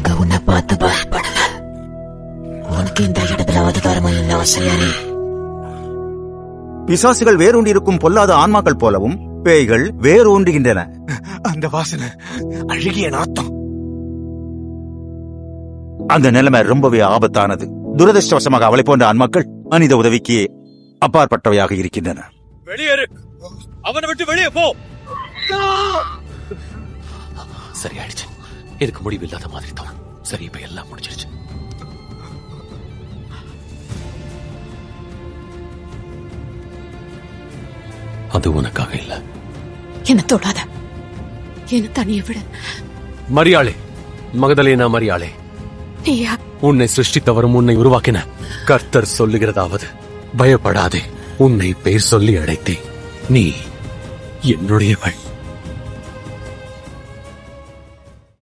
நாங்க உன்னை பார்த்து பயப்படல. உனக்கு இந்த இடத்துல அதிகாரமும் இல்ல வசையாரி. பிசாசுகள் வேரூண்டிருக்கும் பொல்லாத ஆன்மாக்கள் போலவும் பேய்கள் வேரூண்டுகின்றன. அந்த வாசனை அழுகிய நாத்தம். அந்த நிலைமை ரொம்பவே ஆபத்தானது. துரதிருஷ்டவசமாக அவளை போன்ற ஆன்மாக்கள் மனித உதவிக்கு அப்பாற்பட்டவையாக இருக்கின்றன. வெளியேறு, அவனை விட்டு வெளியே போ. சரியாயிடுச்சு. இதுக்கு முடிவு இல்லாத மாதிரி தான். சரி, இப்ப எல்லாம் முடிஞ்சிருச்சு. அது உனக்காக இல்ல. என்ன தொடாத, என்ன தனிய விட. மரியாளே, மகதலேனா மரியாளே, நீயா? உன்னை சிருஷ்டித்தவரும் உன்னை உருவாக்கின கர்த்தர் சொல்லுகிறதாவது, பயப்படாதே, உன்னை பேர் சொல்லி அழைத்தேன், நீ என்னுடையவள்.